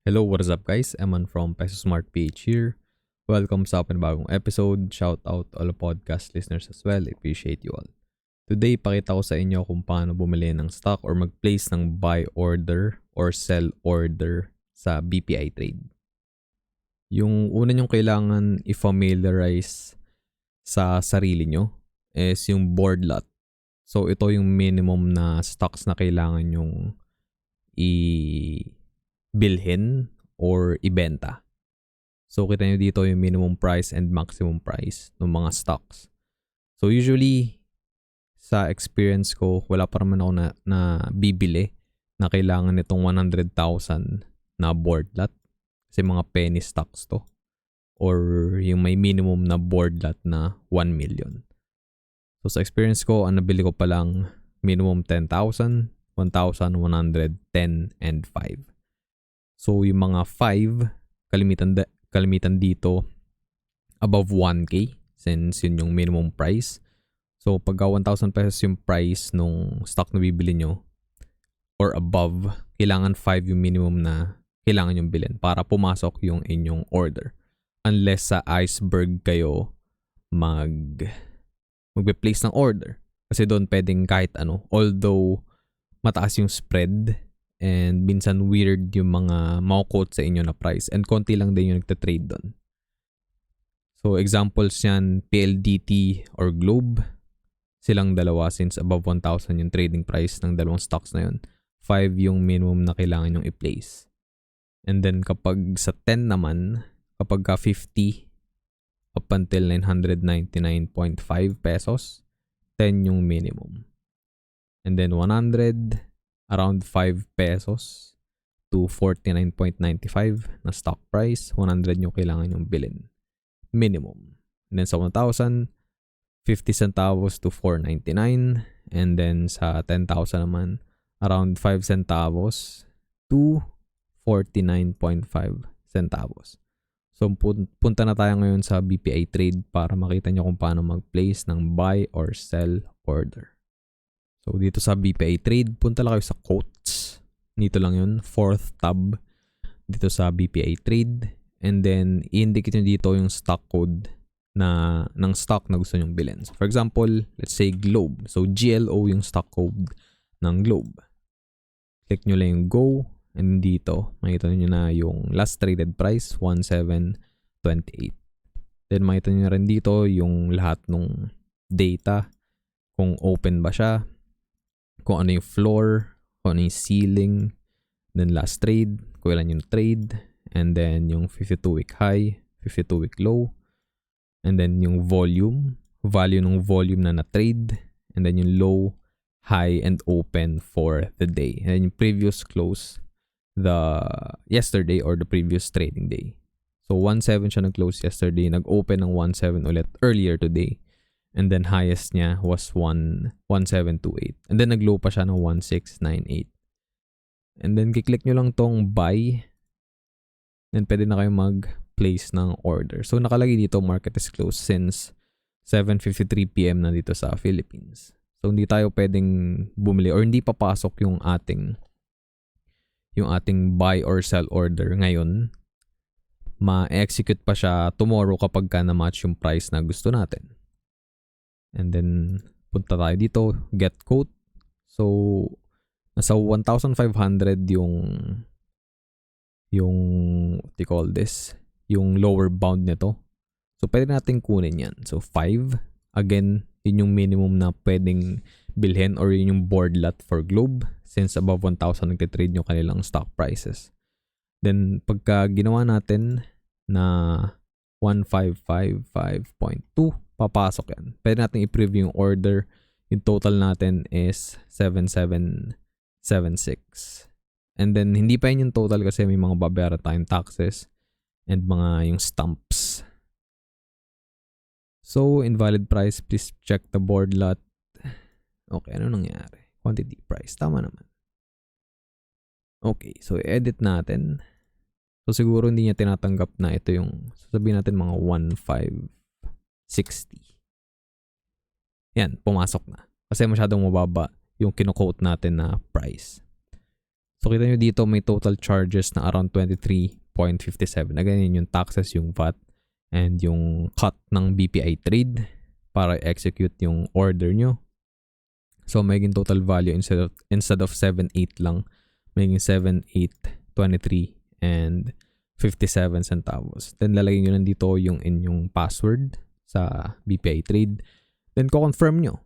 Hello, what is up guys? Eman from Peso Smart PH here. Welcome sa panibagong episode. Shout out all podcast listeners as well. Appreciate you all. Today, pakita ko sa inyo kung paano bumili ng stock or mag-place ng buy order or sell order sa BPI Trade. Yung una nyong kailangan i-familiarize sa sarili nyo is yung board lot. So, ito yung minimum na stocks na kailangan nyong bilhin or ibenta. So, kita nyo dito yung minimum price and maximum price ng mga stocks. So, usually, sa experience ko, wala pa naman ako na bibili na kailangan nitong 100,000 na board lot. Kasi mga penny stocks to. Or yung may minimum na board lot na 1 million. So, sa experience ko, ang nabili ko pa lang minimum 10,000, 1,110, and 5. So, yung mga 5, kalimitan dito above 1K since yun yung minimum price. So, pagka 1,000 pesos yung price nung stock na bibili nyo or above, kailangan 5 yung minimum na kailangan yung bilhin para pumasok yung inyong order. Unless sa iceberg kayo magbe-place ng order. Kasi doon pwedeng kahit ano. Although mataas yung spread and minsan weird yung mga quote sa inyo na price and konti lang din yung nagtatrade doon. So examples yan, PLDT or Globe. Silang dalawa since above 1,000 yung trading price ng dalawang stocks na yun. 5 yung minimum na kailangan yung i-place. And then kapag sa 10 naman, kapag ka 50 up until 999.5 pesos, 10 yung minimum. And then 100, around 5 pesos to 49.95 na stock price, 100 yung kailangan yung bilhin. Minimum. And then sa 1,000, 50 centavos to 4.99. And then sa 10,000 naman, around 5 centavos to 49.5 centavos. So punta na tayo ngayon sa BPI Trade para makita nyo kung paano mag-place ng buy or sell order. So dito sa BPI Trade, punta lang kayo sa quotes. Dito lang yun, 4th tab dito sa BPI Trade. And then i-indicate nyo dito yung stock code ng stock na gusto nyong bilhin. So for example, let's say Globe. So GLO yung stock code ng Globe. Click nyo lang yung go. And dito, makita nyo na yung last traded price, 1728. Then makita nyo rin dito yung lahat ng data, kung open ba siya, kung ano yung floor, kung ano yung ceiling, then last trade, kung ilan yung trade, and then yung 52-week high, 52-week low, and then yung volume, value ng volume na na-trade, and then yung low, high, and open for the day. And then yung previous close, the yesterday or the previous trading day. So 1.7 siya nag-close yesterday, nag-open ng 1.7 ulit earlier today. And then highest niya was 1.728. And then nag-low pa siya ng 1.698. And then kiklik nyo lang tong buy. Then pwede na kayo mag-place ng order. So nakalagay dito market is closed since 7:53 PM na dito sa Philippines. So hindi tayo pwedeng bumili or hindi papasok yung ating buy or sell order ngayon. Ma-execute pa siya tomorrow kapag ka na-match yung price na gusto natin. And then, punta tayo dito, get quote. So, nasa 1,500 yung what you call this, yung lower bound nito. So, pwede natin kunin yan. So, 5. Again, yun yung minimum na pwedeng bilhin or yun yung board lot for Globe since above 1,000 nagtitrade yung kanilang stock prices. Then, pagka ginawa natin na 1555.2, papasok yan. Pwede natin i-preview yung order. Yung total natin is 7776. And then, hindi pa yun yung total kasi may mga babayaran tayong taxes and mga yung stamps. So, invalid price. Please check the board lot. Okay, ano nangyari? Quantity price. Tama naman. Okay, so edit natin. So, siguro hindi niya tinatanggap na ito yung, sasabihin natin mga 1,560. Yan, pumasok na. Kasi masyadong mababa yung kino-quote natin na price. So kita nyo dito may total charges na around 23.57. Again, yun yung taxes, yung VAT, and yung cut ng BPI Trade para execute yung order nyo. So magiging total value instead of 7.8 lang, magiging 7.823 and 57 centavos. Then lalagay nyo lang dito yung inyong password sa BPI Trade. Then ko-confirm nyo.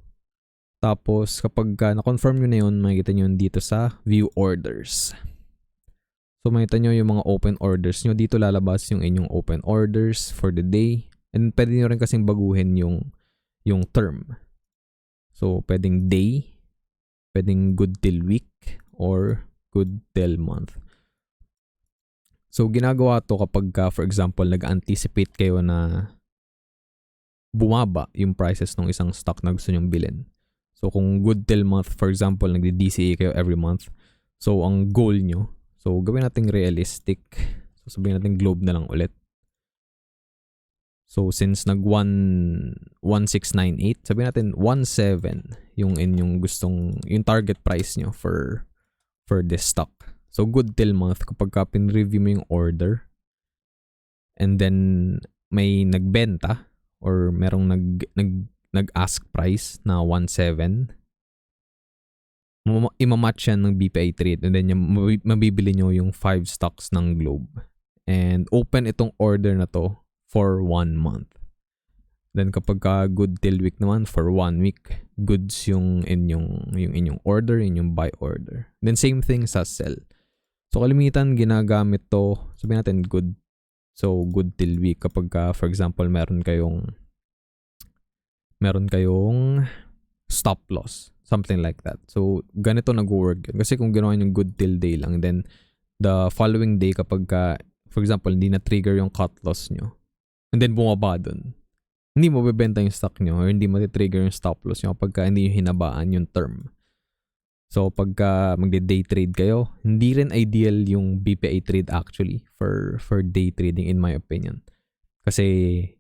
Tapos kapag na-confirm nyo na yun, makikita nyo dito sa view orders. So makita nyo yung mga open orders nyo. Dito lalabas yung inyong open orders for the day. And pwede nyo rin kasing baguhin yung term. So pwedeng day, pwedeng good till week, or good till month. So ginagawa to kapag for example nag-anticipate kayo na bumaba yung prices ng isang stock na gusto nyong bilhin. So kung good till month, for example, nagdi-DCA kayo every month. So ang goal nyo, so gawin natin realistic. So sabihin natin globe na lang ulit. So since nag-1698, sabihin natin 17 yung inyong gustong, yung target price nyo for this stock. So good till month, kapag pin-review mo yung order, and then may nagbenta or merong nag-ask price na 17, imamatch yan ng BPI Trade, and then mabibili nyo yung 5 stocks ng Globe. And open itong order na to for 1 month. Then kapag good till week naman, for 1 week, goods yung inyong order, yung buy order. Then same thing sa sell. So kalimitan ginagamit to, sabihin natin good. So good till week kapag for example meron kayong stop loss, something like that. So ganito nag-work yun. Kasi kung ginawa yung good till day lang, then the following day kapag for example hindi na trigger yung cut loss nyo, and then bumaba dun, hindi mo bebenta yung stock nyo or hindi mo trigger yung stop loss nyo kapag hindi nyo hinabaan yung term. So pagka magde-day trade kayo, hindi rin ideal yung BPI Trade actually for day trading in my opinion. Kasi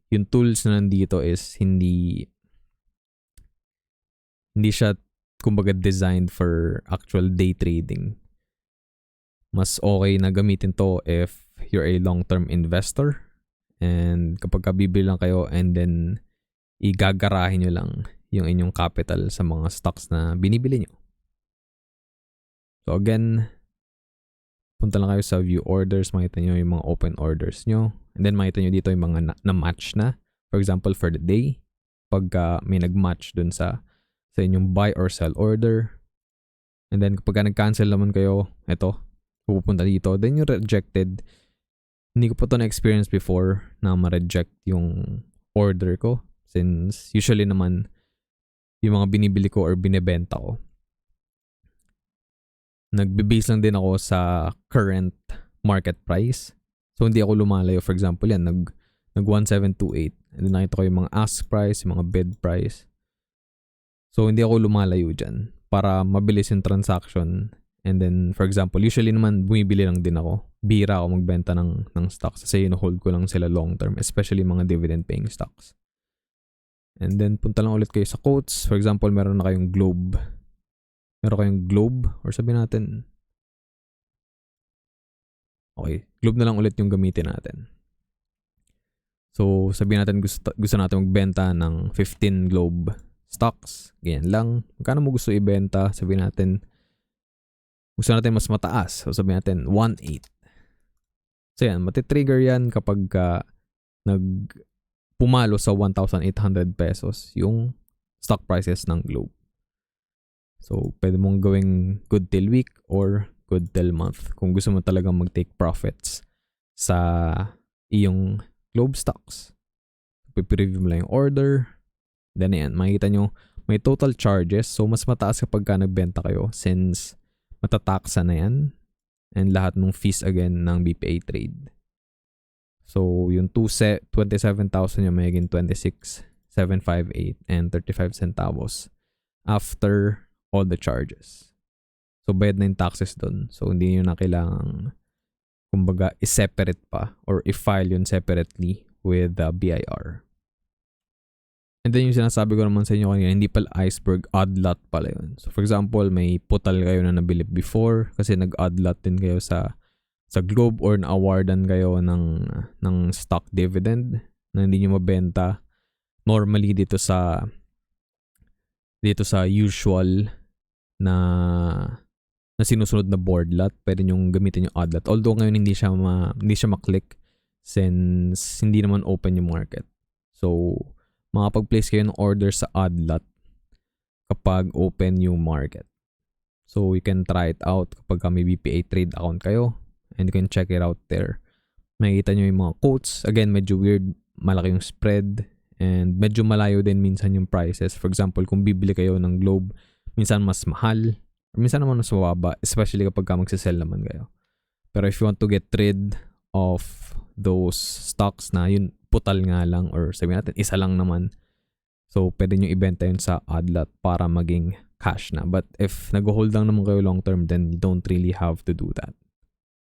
yung tools na nandito is hindi siya kumbaga designed for actual day trading. Mas okay na gamitin to if you're a long-term investor. And kapag bibili lang kayo and then igagarahin nyo lang yung inyong capital sa mga stocks na binibili nyo. So again, punta lang kayo sa view orders, makita nyo yung mga open orders nyo. And then makita nyo dito yung mga na-match na. For example, for the day, pag may nag-match dun sa inyong buy or sell order. And then kapag nag-cancel naman kayo, eto, pupunta dito. Then yung rejected, hindi ko po ito na-experience before na ma-reject yung order ko. Since usually naman, yung mga binibili ko or binibenta ko, nagbe-base lang din ako sa current market price. So hindi ako lumalayo. For example yan, nag-1728. And then nakita ko yung mga ask price, yung mga bid price. So hindi ako lumalayo dyan para mabilis yung transaction. And then, for example, usually naman bumibili lang din ako. Bira ako magbenta ng stocks kasi hold ko lang sila long term, especially mga dividend paying stocks. And then, punta lang ulit kayo sa quotes. For example, meron na kayong globe. Meron kayong globe or sabihin natin, okay, globe na lang ulit yung gamitin natin. So, sabihin natin gusto natin magbenta ng 15 globe stocks. Ganyan lang. Magkano mo gusto ibenta? Sabihin natin, gusto natin mas mataas. So sabihin natin 1.8. So yan, matitrigger yan kapag pumalo sa 1,800 pesos yung stock prices ng Globe. So pwede mong gawing good till week or good till month kung gusto mo talagang mag-take profits sa iyong Globe stocks. Pipreview mo lang yung order. Then yan, makikita nyo may total charges. So mas mataas kapag nagbenta kayo since matataksa na yan and lahat ng fees again ng BPI Trade. So yung 27,000 yung magiging 26,758 and 35 centavos after all the charges. So bayad na yung taxes dun. So hindi nyo na kailangang kumbaga i-separate pa or i-file yun separately with the BIR. And then yung sinasabi ko naman sa inyo kanina, hindi pala iceberg, odd lot pala yun. So for example, may putal kayo na nabili before kasi nag-odd lot din kayo sa Globe or na-awardan kayo ng stock dividend na hindi nyo mabenta normally dito sa usual na sinusunod na board lot. Pwede nyo gamitin yung odd lot. Although ngayon hindi siya ma-click since hindi naman open yung market. So makapag-place kayo ng order sa odd lot kapag open yung market. So you can try it out kapag may BPI Trade account kayo and you can check it out there. Makikita nyo yung mga quotes. Again, medyo weird. Malaki yung spread and medyo malayo din minsan yung prices. For example, kung bibili kayo ng Globe, minsan mas mahal or minsan naman mas mababa, especially kapag magsisell naman kayo. Pero if you want to get rid of those stocks na yun putal nga lang or sabihin natin isa lang naman, so pwede nyo ibenta yun sa odd lot para maging cash na. But if nag-hold lang naman kayo long term, then you don't really have to do that.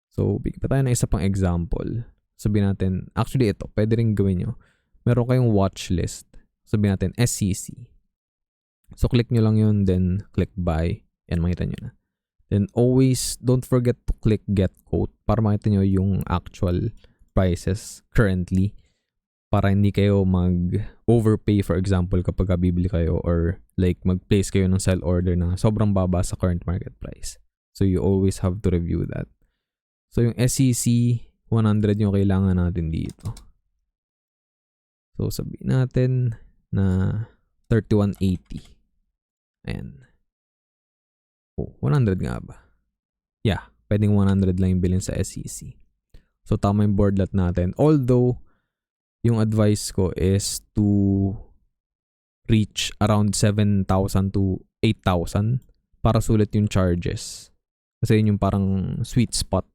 So bigyan pa tayo na isa pang example. Sabihin natin, actually ito pwede rin gawin nyo. Meron kayong watch list, sabihin natin SEC. So click nyo lang yun, then click buy. Yan, makita nyo na. Then always don't forget to click get quote para makita nyo yung actual prices currently, para hindi kayo mag-overpay for example kapag bibili kayo or like mag-place kayo ng sell order na sobrang baba sa current market price. So you always have to review that. So yung SEC 100 yung kailangan natin dito. So sabihin natin na 3180. Ayan. Oh, 100 nga ba? Yeah, pwedeng 100 lang yung bilhin sa SEC. So tama yung board lot natin. Although yung advice ko is to reach around 7,000 to 8,000 para sulit yung charges. Kasi yun yung parang sweet spot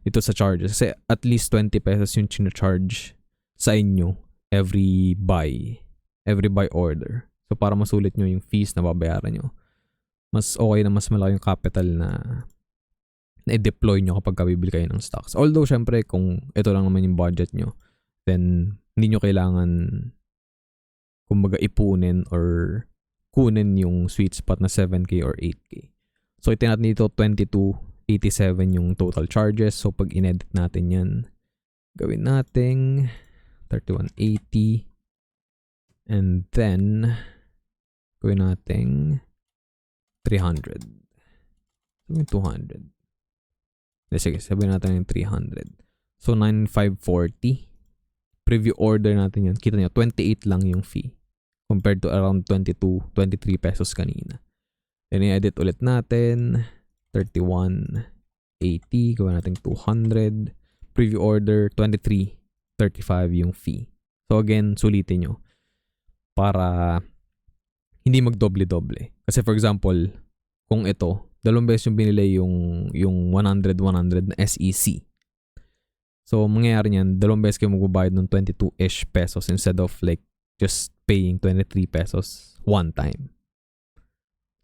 dito sa charges. Kasi at least 20 pesos yung charge sa inyo every buy order. So para masulit nyo yung fees na babayaran nyo, mas okay na mas malaki yung capital na i-deploy nyo kapag bibili kayo ng stocks. Although syempre kung ito lang naman yung budget nyo, then hindi nyo kailangan kumbaga ipunin or kunin yung sweet spot na 7K or 8K. So ito natin dito 2287 yung total charges. So pag inedit natin yan, gawin nating 3180 and then gawin nating 300. Sabihin 200. Sige, sabihin natin yung 300. So 9540. Preview order natin yun. Kita nyo, 28 lang yung fee compared to around 22, 23 pesos kanina. Then i-edit ulit natin. 3180. Gawin natin 200. Preview order 23.35 yung fee. So again, sulitin nyo para hindi magdoble-doble. Kasi for example, kung ito, 2 beses yung binili yung 100 na SEC. So, mangyayari niyan, 2 beses kayo magbabayad ng 22-ish pesos instead of like just paying 23 pesos one time.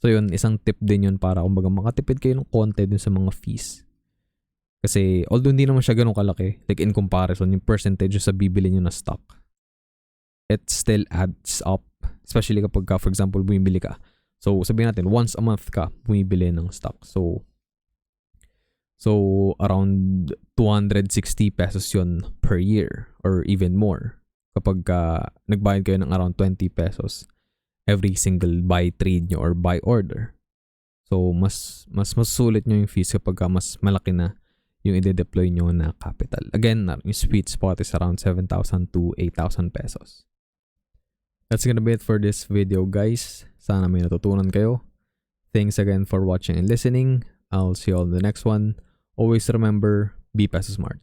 So, yun, isang tip din yun para kumbaga makatipid kayo ng konti dun sa mga fees. Kasi, although hindi naman siya ganun kalaki, like in comparison, yung percentage sa bibili nyo na stock, it still adds up. Especially kapag for example, bumibili ka. So, sabihin natin, once a month ka bumibili ng stock. So around 260 pesos yun per year or even more kapag nagbayad kayo ng around 20 pesos every single buy trade nyo or buy order. So mas sulit nyo yung fees kapag mas malaki na yung i-deploy nyo na capital. Again, yung sweet spot is around 7,000 to 8,000 pesos. That's gonna be it for this video, guys. Sana may natutunan kayo. Thanks again for watching and listening. I'll see you all in the next one. Always remember, be Peso smart.